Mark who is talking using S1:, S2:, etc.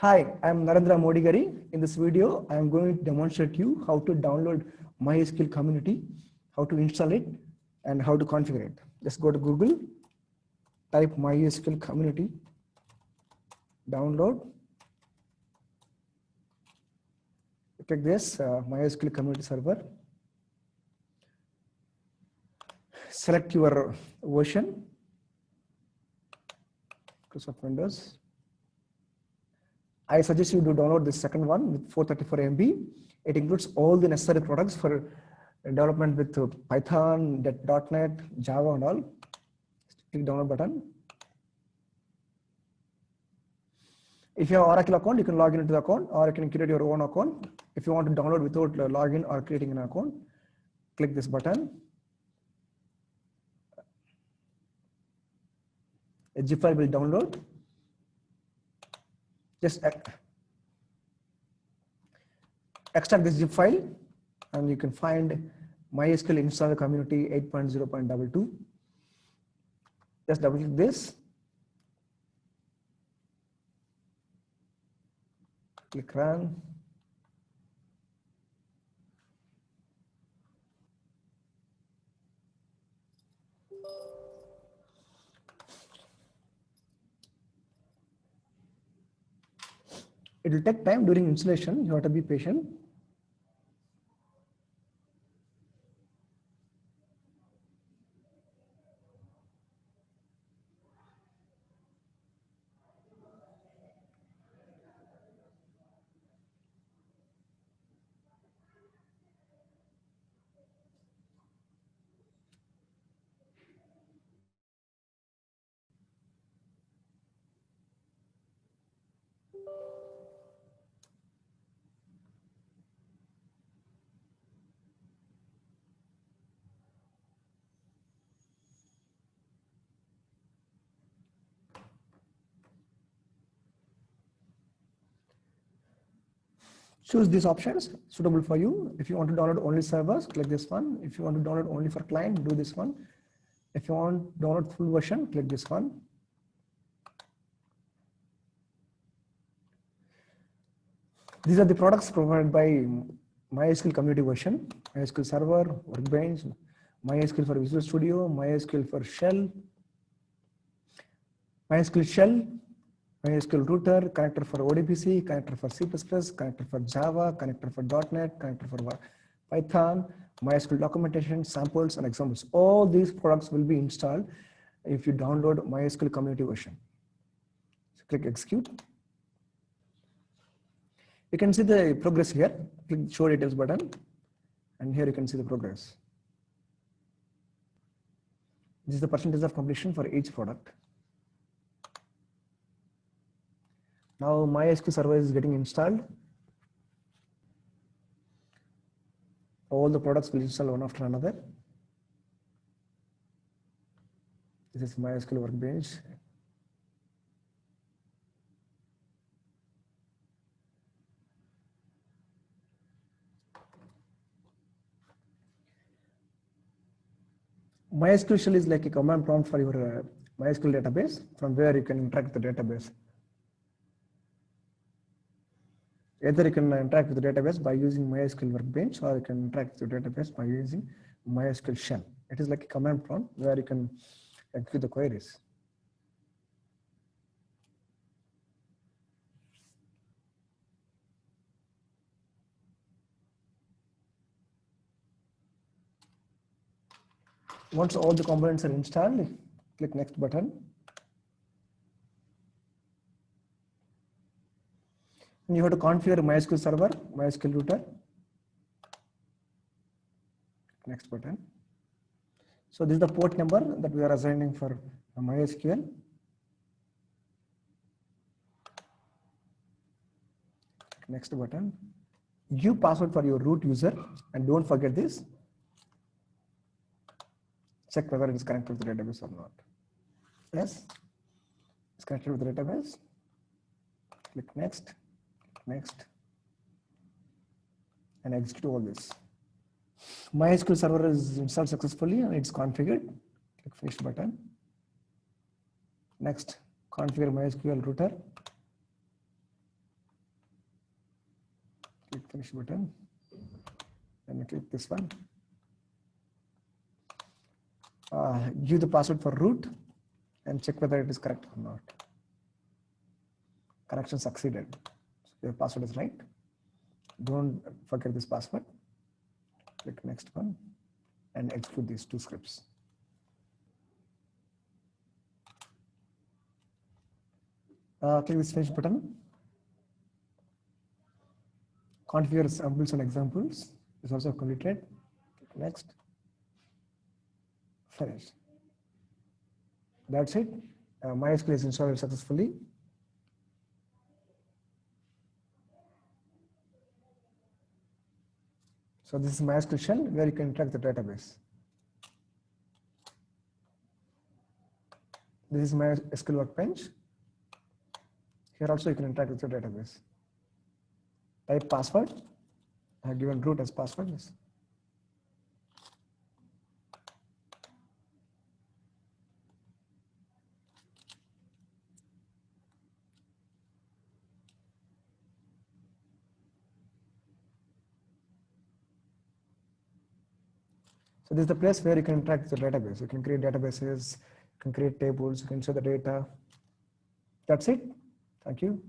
S1: Hi, I'm Narendra Modigari. In this video, I am going to demonstrate you how to download MySQL community, how to install it, and how to configure it. Just go to Google, type MySQL community, download. Click this MySQL community server. Select your version, Microsoft Windows. I suggest you to download the second one with 434 MB. It includes all the necessary products for development with Python, .NET, Java and all. Click download button. If you have Oracle account, you can log into the account, or you can create your own account. If you want to download without login or creating an account, click this button. A zip file will download. Just extract this zip file, and you can find MySQL install community 8.0.22. Just double click this. Click run. It will take time during installation. You have to be patient. Choose these options suitable for you. If you want to download only servers, click this one. If you want to download only for client, do this one. If you want to download full version, click this one. These are the products provided by MySQL community version: MySQL Server, Workbench, MySQL for Visual Studio, MySQL for Shell, MySQL Shell, MySQL Router, connector for ODBC, connector for C++, connector for Java, connector for .NET, connector for Python, MySQL documentation, samples, and examples. All these products will be installed if you download MySQL community version. So click execute. You can see the progress here. Click show details button, and here you can see the progress. This is the percentage of completion for each product. Now MySQL server is getting installed. All the products will install one after another. This is MySQL Workbench. MySQL shell is like a command prompt for your MySQL database, from where you can interact with the database. Either you can interact with the database by using MySQL Workbench, or you can interact with the database by using MySQL shell. It is like a command prompt where you can execute the queries. Once all the components are installed, click next button. And you have to configure MySQL server, MySQL router. Next button. So this is the port number that we are assigning for MySQL. Next button. Give password for your root user, and don't forget this. Check whether it is connected to the database or not. Yes, it's connected with the database. Click next, next, and execute all this. MySQL server is installed successfully and it's configured. Click finish button. Next, configure MySQL router. Click finish button. And click this one. Give the password for root and check whether it is correct or not. Correction succeeded. So your password is right. Don't forget this password. Click next one and execute these two scripts. Click this finish button. Configure samples and examples is also completed. Click next. Finish. That's it. MySQL is installed successfully. So this is MySQL shell where you can interact with the database. This is MySQL workbench. Here also you can interact with your database. Type password. I have given root as password. Yes. So this is the place where you can interact with the database. You can create databases, you can create tables, you can show the data. That's it. Thank you.